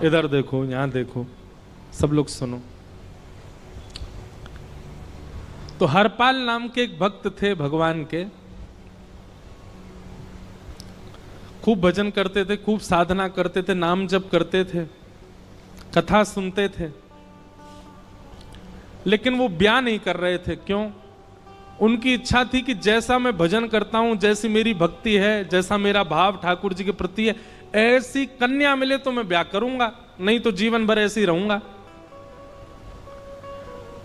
इधर देखो, यहां देखो, सब लोग सुनो। तो हरपाल नाम के एक भक्त थे भगवान के, खूब भजन करते थे, खूब साधना करते थे, नाम जप करते थे, कथा सुनते थे, लेकिन वो ब्याह नहीं कर रहे थे। क्यों? उनकी इच्छा थी कि जैसा मैं भजन करता हूं, जैसी मेरी भक्ति है, जैसा मेरा भाव ठाकुर जी के प्रति है, ऐसी कन्या मिले तो मैं ब्याह करूंगा, नहीं तो जीवन भर ऐसे ही रहूंगा।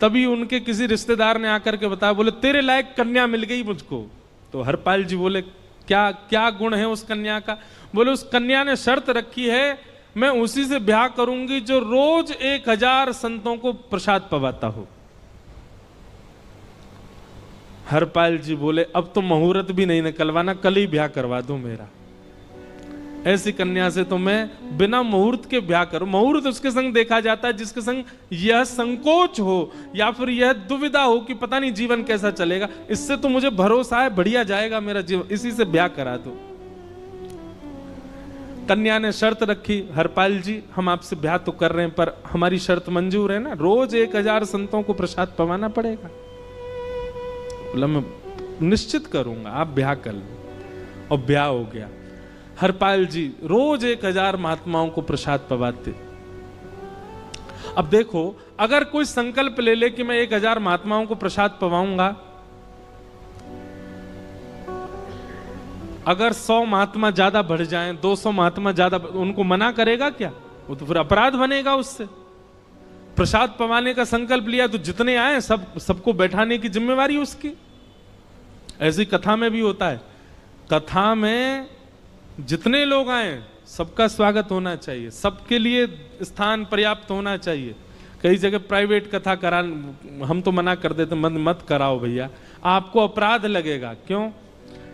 तभी उनके किसी रिश्तेदार ने आकर के बताया, बोले तेरे लायक कन्या मिल गई मुझको। तो हरपाल जी बोले क्या क्या गुण है उस कन्या का? बोले उस कन्या ने शर्त रखी है, मैं उसी से ब्याह करूंगी जो रोज 1000 संतों को प्रसाद पवाता हो। हरपाल जी बोले अब तो मुहूर्त भी नहीं निकलवाना, कल ही ब्याह करवा दो मेरा। ऐसी कन्या से तो मैं बिना मुहूर्त के ब्याह करूं। मुहूर्त उसके संग देखा जाता है जिसके संग यह संकोच हो या फिर यह दुविधा हो कि पता नहीं जीवन कैसा चलेगा, इससे तो मुझे भरोसा है बढ़िया जाएगा मेरा जीवन, इसी से ब्याह करा दो। कन्या ने शर्त रखी, हरपाल जी हम आपसे ब्याह तो कर रहे हैं पर हमारी शर्त मंजूर है ना, रोज 1000 संतों को प्रसाद पवाना पड़ेगा। बोला मैं निश्चित करूंगा, आप ब्याह कर लो। और ब्याह हो गया। हरपाल जी रोज 1000 महात्माओं को प्रसाद पवाते। अब देखो, अगर कोई संकल्प ले ले कि मैं 1000 महात्माओं को प्रसाद पवाऊंगा, अगर 100 महात्मा ज्यादा बढ़ जाएं, 200 महात्मा ज्यादा, उनको मना करेगा क्या? वो तो फिर अपराध बनेगा उससे। प्रसाद पवाने का संकल्प लिया तो जितने आए सबको बैठाने की जिम्मेवारी उसकी। ऐसी कथा में भी होता है, कथा में जितने लोग आए सबका स्वागत होना चाहिए, सबके लिए स्थान पर्याप्त होना चाहिए। कई जगह प्राइवेट कथा करा, हम तो मना कर देते, मत कराओ भैया, आपको अपराध लगेगा। क्यों?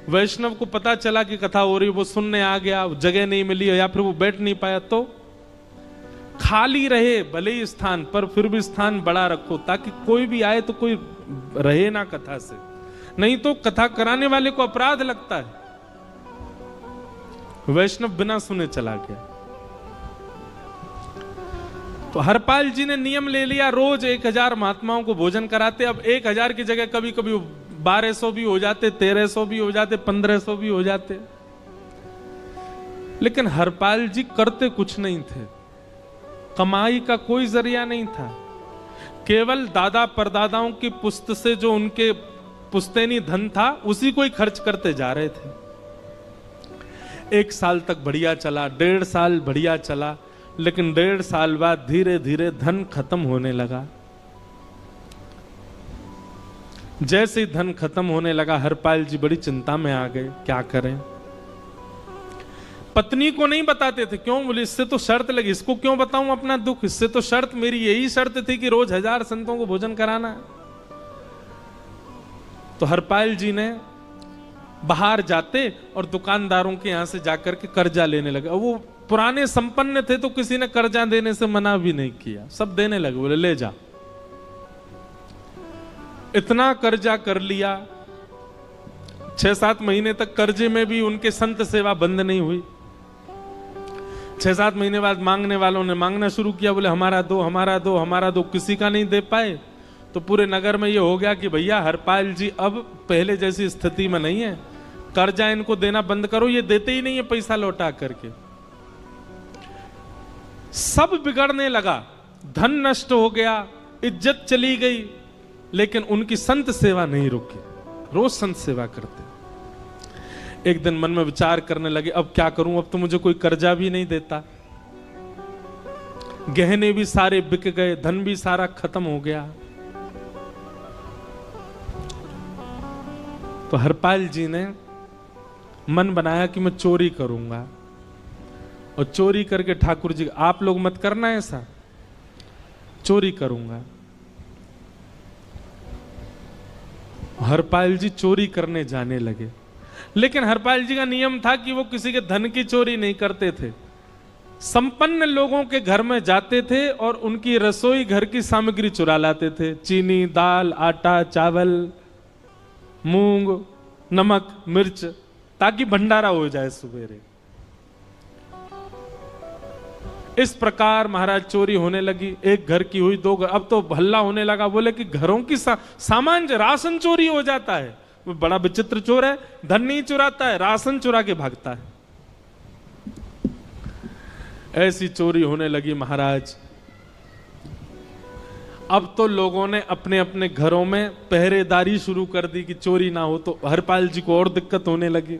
वैष्णव को पता चला कि कथा हो रही, वो सुनने आ गया, जगह नहीं मिली या फिर वो बैठ नहीं पाया, तो खाली रहे भले ही स्थान, पर फिर भी स्थान बड़ा रखो ताकि कोई भी आए तो कोई रहे ना कथा से, नहीं तो कथा कराने वाले को अपराध लगता है। वैष्णव बिना सुने चला गया। तो हरपाल जी ने नियम ले लिया, रोज 1000 महात्माओं को भोजन कराते। अब 1000 की जगह कभी कभी 1200 भी हो जाते, 1300 भी हो जाते, 1500 भी हो जाते। लेकिन हरपाल जी करते कुछ नहीं थे, कमाई का कोई जरिया नहीं था, केवल दादा परदादाओं की पुश्त से जो उनके पुश्तैनी धन था उसी को ही खर्च करते जा रहे थे। 1 साल तक बढ़िया चला, 1.5 साल बढ़िया चला, लेकिन 1.5 साल बाद धीरे धीरे धन खत्म होने लगा। जैसे ही धन खत्म होने लगा, हरपाल जी बड़ी चिंता में आ गए, क्या करें। पत्नी को नहीं बताते थे, क्यों? बोले इससे तो शर्त लगी, इसको क्यों बताऊं अपना दुख, इससे तो शर्त मेरी यही शर्त थी कि रोज 1000 संतों को भोजन कराना है। तो हरपाल जी ने बाहर जाते और दुकानदारों के यहां से जाकर के कर्जा लेने लगे। वो पुराने संपन्न थे तो किसी ने कर्जा देने से मना भी नहीं किया, सब देने लगे, बोले ले जा। इतना कर्जा कर लिया, 6-7 महीने तक कर्जे में भी उनके संत सेवा बंद नहीं हुई। 6-7 महीने बाद मांगने वालों ने मांगना शुरू किया, बोले हमारा दो, हमारा दो, हमारा दो। किसी का नहीं दे पाए तो पूरे नगर में ये हो गया कि भैया हरपाल जी अब पहले जैसी स्थिति में नहीं है, कर्जा इनको देना बंद करो, ये देते ही नहीं है पैसा लौटा करके। सब बिगड़ने लगा, धन नष्ट हो गया, इज्जत चली गई, लेकिन उनकी संत सेवा नहीं रुकी, रोज संत सेवा करते। एक दिन मन में विचार करने लगे, अब क्या करूं, अब तो मुझे कोई कर्जा भी नहीं देता, गहने भी सारे बिक गए, धन भी सारा खत्म हो गया। तो हरपाल जी ने मन बनाया कि मैं चोरी करूंगा, और चोरी करके ठाकुर जी, आप लोग मत करना ऐसा, चोरी करूंगा। हरपाल जी चोरी करने जाने लगे, लेकिन हरपाल जी का नियम था कि वो किसी के धन की चोरी नहीं करते थे। संपन्न लोगों के घर में जाते थे और उनकी रसोई घर की सामग्री चुरा लाते थे, चीनी, दाल, आटा, चावल, मूंग, नमक, मिर्च, ताकि भंडारा हो जाए सवेरे। इस प्रकार महाराज चोरी होने लगी। एक घर की हुई, दो घर, अब तो हल्ला होने लगा। बोले कि घरों की सामान राशन चोरी हो जाता है। वो बड़ा विचित्र चोर है, धन नहीं चुराता है, राशन चुरा के भागता है। ऐसी चोरी होने लगी महाराज। अब तो लोगों ने अपने अपने घरों में पहरेदारी शुरू कर दी कि चोरी ना हो। तो हरपाल जी को और दिक्कत होने लगी,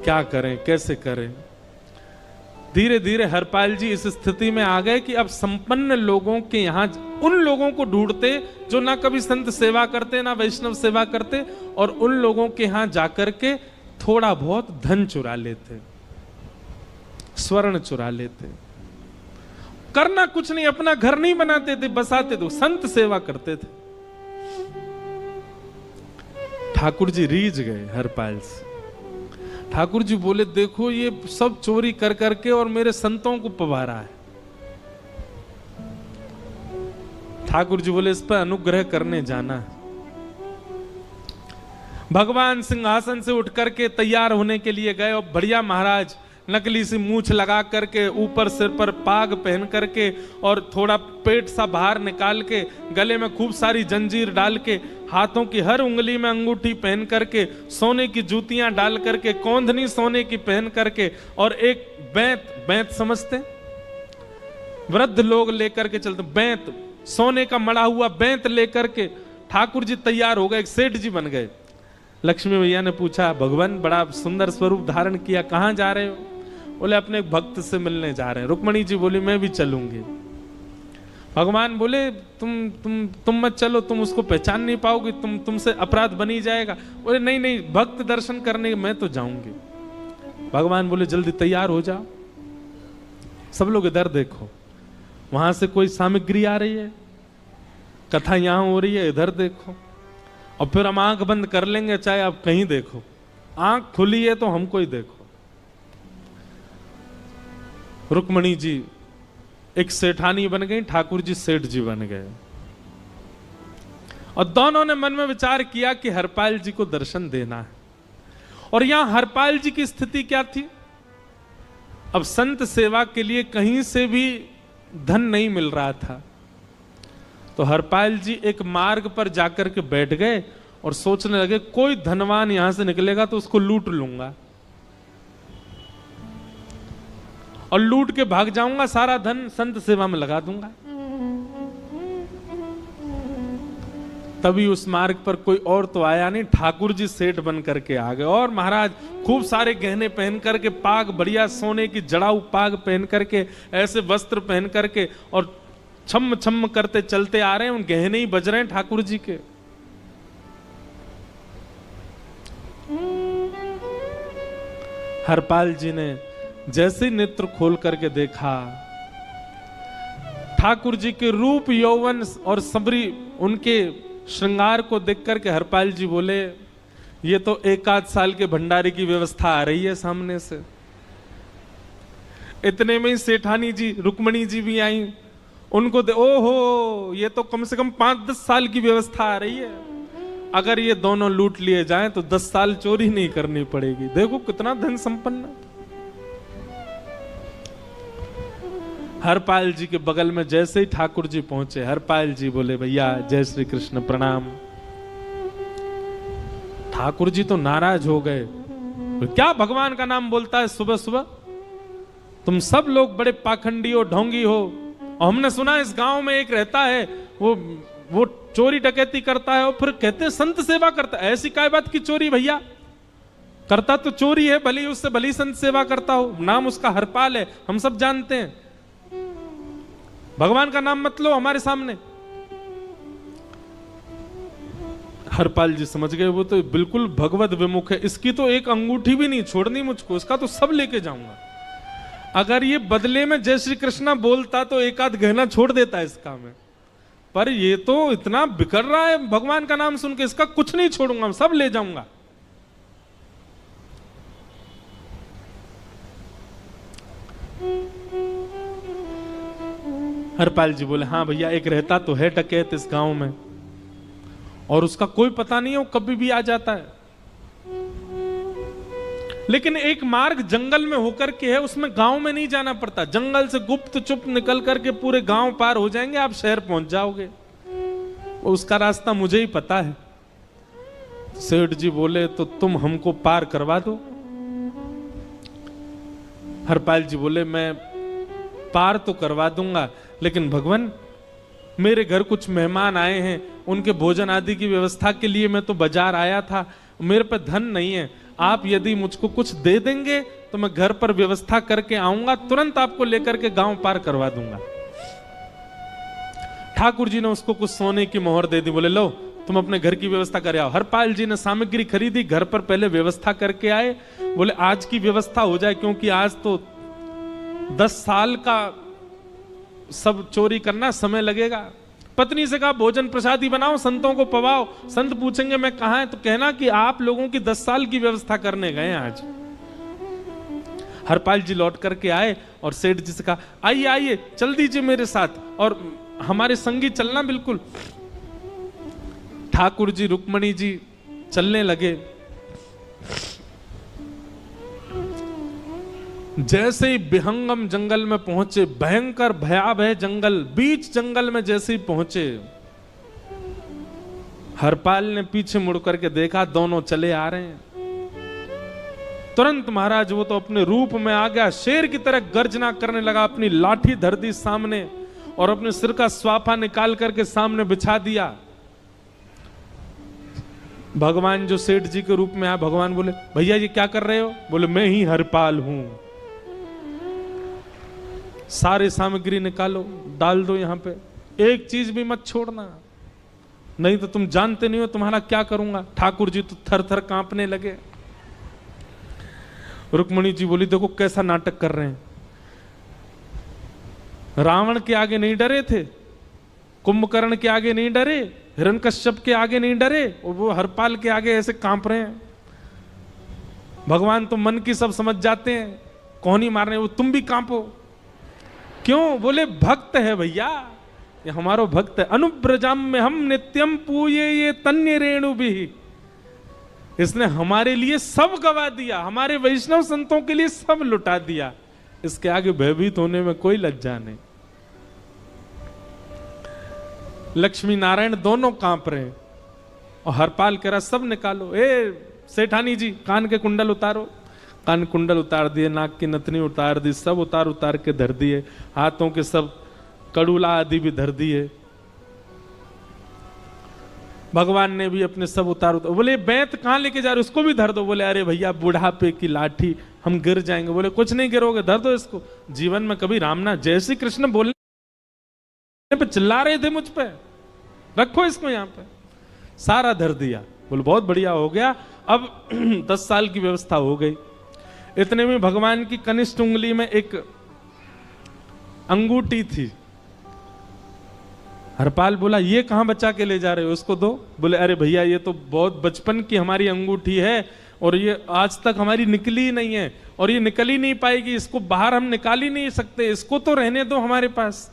क्या करें, कैसे करें। धीरे धीरे हरपाल जी इस स्थिति में आ गए कि अब संपन्न लोगों के यहां उन लोगों को ढूंढते जो ना कभी संत सेवा करते ना वैष्णव सेवा करते, और उन लोगों के यहां जाकर के थोड़ा बहुत धन चुरा लेते, स्वर्ण चुरा लेते। करना कुछ नहीं, अपना घर नहीं बनाते थे, बसाते थे, संत सेवा करते थे। ठाकुर जी रीझ गए हरपाल से। ठाकुर जी बोले, देखो ये सब चोरी कर करके और मेरे संतों को पवारा है। ठाकुर जी बोले, इस पर अनुग्रह करने जाना है। भगवान सिंहासन से उठ करके तैयार होने के लिए गए, और बढ़िया महाराज नकली सी मूछ लगा करके, ऊपर सिर पर पाग पहन करके, और थोड़ा पेट सा बाहर निकाल के, गले में खूब सारी जंजीर डाल के, हाथों की हर उंगली में अंगूठी पहन करके, सोने की जूतियां डाल करके, कौंधनी सोने की पहन करके, और एक बैंत समझते, वृद्ध लोग लेकर के चलते, बैंत सोने का मड़ा हुआ बैंत लेकर के ठाकुर जी तैयार हो गए, एक सेठ जी बन गए। लक्ष्मी भैया ने पूछा, भगवान बड़ा सुंदर स्वरूप धारण किया, कहां जा रहे हो? बोले, अपने एक भक्त से मिलने जा रहे हैं। रुक्मणी जी बोली, मैं भी चलूंगी। भगवान बोले, तुम मत चलो, तुम उसको पहचान नहीं पाओगे, तुमसे अपराध बनी जाएगा। बोले, नहीं नहीं, भक्त दर्शन करने मैं तो जाऊंगी। भगवान बोले, जल्दी तैयार हो जाओ। सब लोग इधर देखो, वहां से कोई सामग्री आ रही है, कथा यहां हो रही है, इधर देखो, और फिर हम आंख बंद कर लेंगे, चाहे आप कहीं देखो। आंख खुली है तो हमको ही देखो। रुक्मणी जी एक सेठानी बन गई, ठाकुर जी सेठ जी बन गए, और दोनों ने मन में विचार किया कि हरपाल जी को दर्शन देना है। और यहां हरपाल जी की स्थिति क्या थी? अब संत सेवा के लिए कहीं से भी धन नहीं मिल रहा था। तो हरपाल जी एक मार्ग पर जाकर के बैठ गए और सोचने लगे, कोई धनवान यहां से निकलेगा तो उसको लूट लूंगा, और लूट के भाग जाऊंगा, सारा धन संत सेवा में लगा दूंगा। तभी उस मार्ग पर कोई और तो आया नहीं, ठाकुर जी सेठ बन करके आ गए। और महाराज खूब सारे गहने पहन करके, पाग बढ़िया सोने की जड़ाऊ पाग पहन करके, ऐसे वस्त्र पहन करके, और छम छम करते चलते आ रहे हैं। उन गहने ही बज रहे हैं ठाकुर जी के। हरपाल जी ने जैसे नेत्र खोल करके देखा, ठाकुर जी के रूप यौवन और सबरी उनके श्रृंगार को देख करके हरपाल जी बोले, ये तो एक आध साल के भंडारे की व्यवस्था आ रही है सामने से। इतने में ही सेठानी जी रुक्मणी जी भी आई, उनको ओहो, ये तो कम से कम 5-10 साल की व्यवस्था आ रही है। अगर ये दोनों लूट लिए जाएं तो 10 साल चोरी नहीं करनी पड़ेगी। देखो कितना धन संपन्न। हरपाल जी के बगल में जैसे ही ठाकुर जी पहुंचे, हरपाल जी बोले, भैया जय श्री कृष्ण, प्रणाम। ठाकुर जी तो नाराज हो गए, क्या भगवान का नाम बोलता है सुबह सुबह? तुम सब लोग बड़े पाखंडी हो, ढोंगी हो, और हमने सुना इस गांव में एक रहता है, वो चोरी डकैती करता है, और फिर कहते हैं संत सेवा करता है। ऐसी काय बात की चोरी भैया? करता तो चोरी है, भली उससे भली संत सेवा करता हो। नाम उसका हरपाल है, हम सब जानते हैं। भगवान का नाम मत लो हमारे सामने। हरपाल जी समझ गए, वो तो बिल्कुल भगवत विमुख है, इसकी तो एक अंगूठी भी नहीं छोड़नी मुझको, इसका तो सब लेके जाऊंगा। अगर ये बदले में जय श्री कृष्णा बोलता तो एक आध गहना छोड़ देता है इसका में, पर ये तो इतना बिखर रहा है भगवान का नाम सुन के, इसका कुछ नहीं छोड़ूंगा, सब ले जाऊंगा। हरपाल जी बोले, हाँ भैया, एक रहता तो है डकैत इस गांव में, और उसका कोई पता नहीं है, वो कभी भी आ जाता है। लेकिन एक मार्ग जंगल में होकर के है, उसमें गांव में नहीं जाना पड़ता। जंगल से गुप्त चुप निकल करके पूरे गांव पार हो जाएंगे, आप शहर पहुंच जाओगे। उसका रास्ता मुझे ही पता है। सेठ जी बोले तो तुम हमको पार करवा दो। हरपाल जी बोले मैं पार तो करवा दूंगा, लेकिन भगवान मेरे घर कुछ मेहमान आए हैं, उनके भोजन आदि की व्यवस्था के लिए मैं तो बाजार आया था, मेरे पे धन नहीं है। आप यदि मुझको कुछ दे देंगे तो मैं घर पर व्यवस्था करके आऊंगा, तुरंत आपको लेकर के गांव पार करवा दूंगा। ठाकुर जी ने उसको कुछ सोने की मोहर दे दी। बोले लो तुम अपने घर की व्यवस्था कर आओ। हरपाल जी ने सामग्री खरीदी, घर पर पहले व्यवस्था करके आए। बोले आज की व्यवस्था हो जाए, क्योंकि आज तो 10 साल का सब चोरी करना समय लगेगा। पत्नी से कहा भोजन प्रसादी बनाओ, संतों को पवाओ। संत पूछेंगे मैं कहां है, तो कहना कि आप लोगों की 10 साल की व्यवस्था करने गए आज। हरपाल जी लौट करके आए और सेठ जी से कहा आइए आइए चल दीजिए मेरे साथ और हमारे संगी चलना बिल्कुल। ठाकुर जी रुक्मणी जी चलने लगे। जैसे ही विहंगम जंगल में पहुंचे, भयंकर भयावह जंगल, बीच जंगल में जैसे ही पहुंचे, हरपाल ने पीछे मुड़ करके देखा, दोनों चले आ रहे हैं। तुरंत महाराज वो तो अपने रूप में आ गया, शेर की तरह गर्जना करने लगा, अपनी लाठी धर दी सामने और अपने सिर का स्वाफा निकाल करके सामने बिछा दिया। भगवान जो सेठ जी के रूप में आया, भगवान बोले भैया ये क्या कर रहे हो? बोले मैं ही हरपाल हूं। सारे सामग्री निकालो, डाल दो यहां पे, एक चीज भी मत छोड़ना, नहीं तो तुम जानते नहीं हो तुम्हारा क्या करूंगा। ठाकुर जी तो थर थर कांपने लगे। रुक्मणी जी बोली देखो कैसा नाटक कर रहे हैं। रावण के आगे नहीं डरे थे, कुंभकर्ण के आगे नहीं डरे, हिरण्यकश्यप के आगे नहीं डरे, और वो हरपाल के आगे ऐसे कांप रहे हैं। भगवान तो मन की सब समझ जाते हैं, कौन ही मारने, वो तुम भी कांपो क्यों? बोले भक्त है भैया, ये हमारो भक्त है। अनुब्रजाम में हम नित्यम पूये ये तन्य रेणु भी, इसने हमारे लिए सब गवा दिया, हमारे वैष्णव संतों के लिए सब लुटा दिया, इसके आगे भयभीत होने में कोई लज्जा नहीं। लक्ष्मी नारायण दोनों कांप रहे हैं और हरपाल कह रहा सब निकालो। ए सेठानी जी कान के कुंडल उतारो। कान कुंडल उतार दिए, नाक की नथनी उतार दी, सब उतार उतार के धर दिए, हाथों के सब कड़ूला आदि भी धर दिए। भगवान ने भी अपने सब उतार। बोले बैंत कहां लेके जा रहे, उसको भी धर दो। बोले अरे भैया बुढ़ापे की लाठी, हम गिर जाएंगे। बोले कुछ नहीं गिरोगे, धर दो इसको। जीवन में कभी राम ना, जय श्री कृष्ण बोलने पे चिल्ला रहे थे मुझ पे, रखो इसको यहां पे। सारा धर दिया। बोले बहुत बढ़िया हो गया, अब 10 साल की व्यवस्था हो गई। इतने में भगवान की कनिष्ठ उंगली में एक अंगूठी थी। हरपाल बोला ये कहां बचा के ले जा रहे हो, उसको दो। बोले अरे भैया ये तो बहुत बचपन की हमारी अंगूठी है और ये आज तक हमारी निकली नहीं है और ये निकल ही नहीं पाएगी, इसको बाहर हम निकाल ही नहीं सकते, इसको तो रहने दो हमारे पास।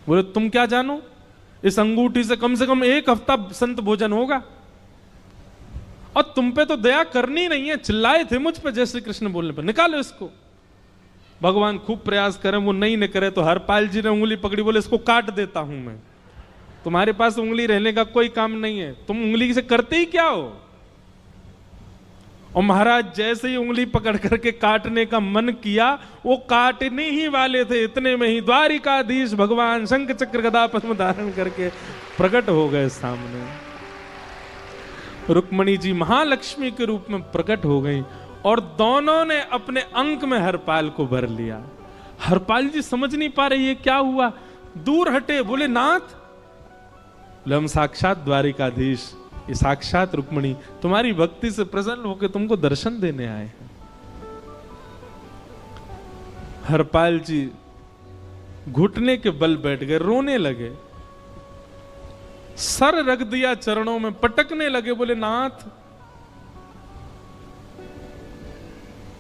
बोले तुम क्या जानो, इस अंगूठी से कम 1 हफ्ता संत भोजन होगा और तुम पे तो दया करनी नहीं है। चिल्लाए थे मुझ पे जय श्री कृष्ण बोलने पर, निकालो इसको। भगवान खूब प्रयास करें, वो नहीं निकले तो हरपाल जी ने उंगली पकड़ी। बोले इसको काट देता हूं मैं, तुम्हारे पास उंगली रहने का कोई काम नहीं है, तुम उंगली से करते ही क्या हो। और महाराज जैसे ही उंगली पकड़ करके काटने का मन किया, वो काटने ही वाले थे, इतने में ही द्वारिकाधीश भगवान शंख चक्र गदा पद्म धारण करके प्रकट हो गए सामने। रुक्मणी जी महालक्ष्मी के रूप में प्रकट हो गई और दोनों ने अपने अंक में हरपाल को भर लिया। हरपाल जी समझ नहीं पा रहे ये क्या हुआ, दूर हटे। बोले नाथ, बोले हम साक्षात द्वारिकाधीश, ये साक्षात रुक्मणी तुम्हारी भक्ति से प्रसन्न होकर तुमको दर्शन देने आए हैं। हरपाल जी घुटने के बल बैठ गए, रोने लगे, सर रख दिया चरणों में, पटकने लगे। बोले नाथ,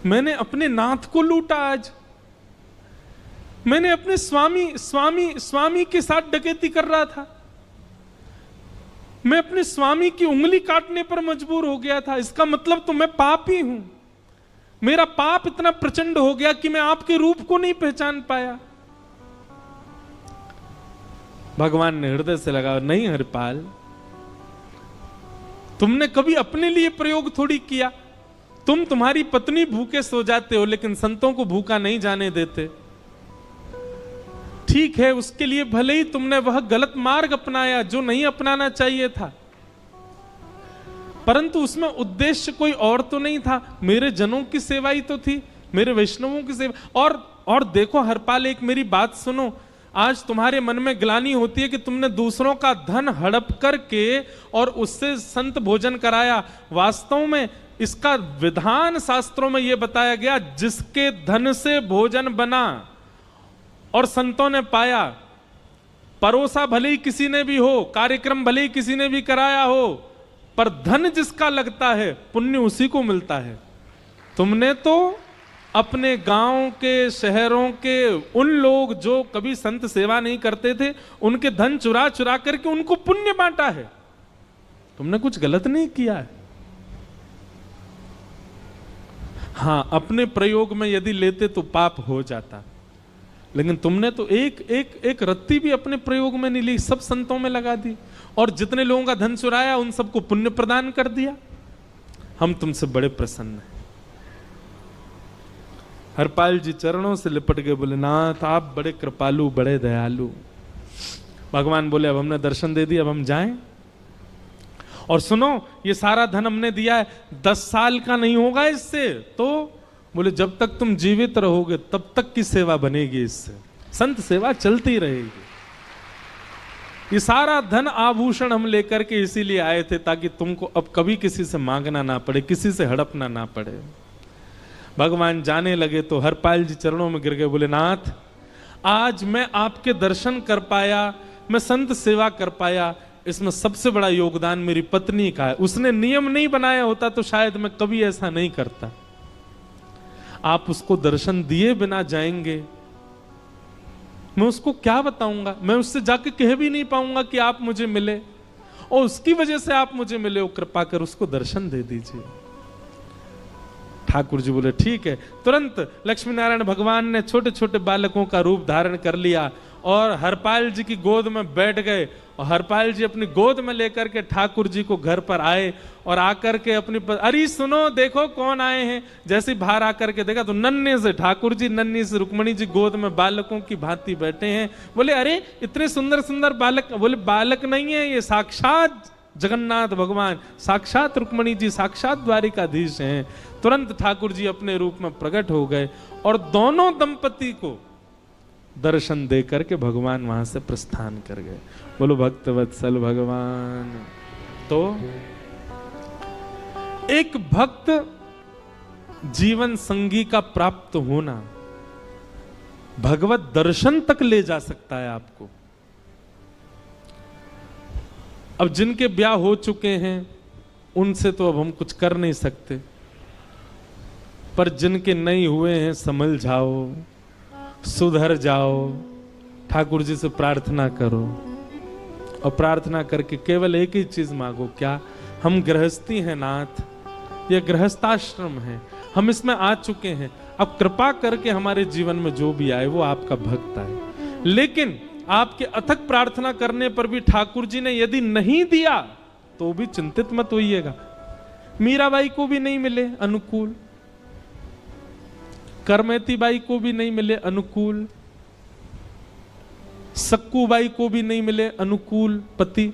मैंने अपने नाथ को लूटा, आज मैंने अपने स्वामी के साथ डकैती कर रहा था, मैं अपने स्वामी की उंगली काटने पर मजबूर हो गया था, इसका मतलब तो मैं पापी हूं। मेरा पाप इतना प्रचंड हो गया कि मैं आपके रूप को नहीं पहचान पाया। भगवान ने हृदय से लगा, नहीं हरिपाल, तुमने कभी अपने लिए प्रयोग थोड़ी किया। तुम्हारी पत्नी भूखे सो जाते हो, लेकिन संतों को भूखा नहीं जाने देते। ठीक है, उसके लिए भले ही तुमने वह गलत मार्ग अपनाया जो नहीं अपनाना चाहिए था, परंतु उसमें उद्देश्य कोई और तो नहीं था, मेरे जनों की सेवा ही तो थी, मेरे वैष्णवों की सेवा। और देखो हरपाल, एक मेरी बात सुनो, आज तुम्हारे मन में ग्लानि होती है कि तुमने दूसरों का धन हड़प करके और उससे संत भोजन कराया। वास्तव में इसका विधान शास्त्रों में यह बताया गया, जिसके धन से भोजन बना और संतों ने पाया, परोसा भले ही किसी ने भी हो, कार्यक्रम भले ही किसी ने भी कराया हो, पर धन जिसका लगता है पुण्य उसी को मिलता है। तुमने तो अपने गांव के, शहरों के उन लोग जो कभी संत सेवा नहीं करते थे, उनके धन चुरा चुरा करके उनको पुण्य बांटा है। तुमने कुछ गलत नहीं किया है। हां, अपने प्रयोग में यदि लेते तो पाप हो जाता, लेकिन तुमने तो एक रत्ती भी अपने प्रयोग में नहीं ली, सब संतों में लगा दी, और जितने लोगों का धन चुराया उन सबको पुण्य प्रदान कर दिया। हम तुमसे बड़े प्रसन्न हैं। हरपाल जी चरणों से लिपट गए, बोले नाथ आप बड़े कृपालु, बड़े दयालु। भगवान बोले अब हमने दर्शन दे दिया, अब हम जाएं। और सुनो, ये सारा धन हमने दिया है, 10 साल का नहीं होगा इससे। तो बोले जब तक तुम जीवित रहोगे तब तक की सेवा बनेगी, इससे संत सेवा चलती रहेगी। ये सारा धन आभूषण हम लेकर के इसीलिए आए थे ताकि तुमको अब कभी किसी से मांगना ना पड़े, किसी से हड़पना ना पड़े। भगवान जाने लगे तो हरपाल जी चरणों में गिर गए, बोले नाथ आज मैं आपके दर्शन कर पाया, मैं संत सेवा कर पाया, इसमें सबसे बड़ा योगदान मेरी पत्नी का है। उसने नियम नहीं बनाया होता तो शायद मैं कभी ऐसा नहीं करता। आप उसको दर्शन दिए बिना जाएंगे, मैं उसको क्या बताऊंगा? मैं उससे जाके कह भी नहीं पाऊंगा कि आप मुझे मिले, और उसकी वजह से आप मुझे मिले हो, कृपा कर उसको दर्शन दे दीजिए। ठाकुर जी बोले ठीक है। तुरंत लक्ष्मी नारायण भगवान ने छोटे छोटे बालकों का रूप धारण कर लिया और हरपाल जी की गोद में बैठ गए, और हरपाल जी अपनी गोद में लेकर के ठाकुर जी को घर पर आए, और आकर के अपनी अरे सुनो देखो कौन आए हैं। जैसे बाहर आकर के देखा तो नन्हे से ठाकुर जी, नन्ही से रुक्मणी जी गोद में बालकों की भांति बैठे हैं। बोले अरे इतने सुंदर सुंदर बालक। बोले बालक नहीं है, ये साक्षात जगन्नाथ भगवान, साक्षात रुक्मणी जी, साक्षात द्वारिकाधीश हैं। तुरंत ठाकुर जी अपने रूप में प्रकट हो गए और दोनों दंपति को दर्शन दे करके भगवान वहां से प्रस्थान कर गए। बोलो भक्त वत्सल भगवान। तो एक भक्त जीवन संगी का प्राप्त होना भगवत दर्शन तक ले जा सकता है आपको। अब जिनके ब्याह हो चुके हैं उनसे तो अब हम कुछ कर नहीं सकते, पर जिनके नहीं हुए हैं संभल जाओ, सुधर जाओ, ठाकुर जी से प्रार्थना करो, और प्रार्थना करके केवल एक ही चीज मांगो, क्या हम गृहस्थी हैं नाथ, यह गृहस्थाश्रम है, हम इसमें आ चुके हैं, अब कृपा करके हमारे जीवन में जो भी आए वो आपका भक्त आए। लेकिन आपके अथक प्रार्थना करने पर भी ठाकुर जी ने यदि नहीं दिया तो भी चिंतित मत होइएगा। मीराबाई को भी नहीं मिले अनुकूल, करमेती बाई को भी नहीं मिले अनुकूल, सक्कू बाई को भी नहीं मिले अनुकूल पति,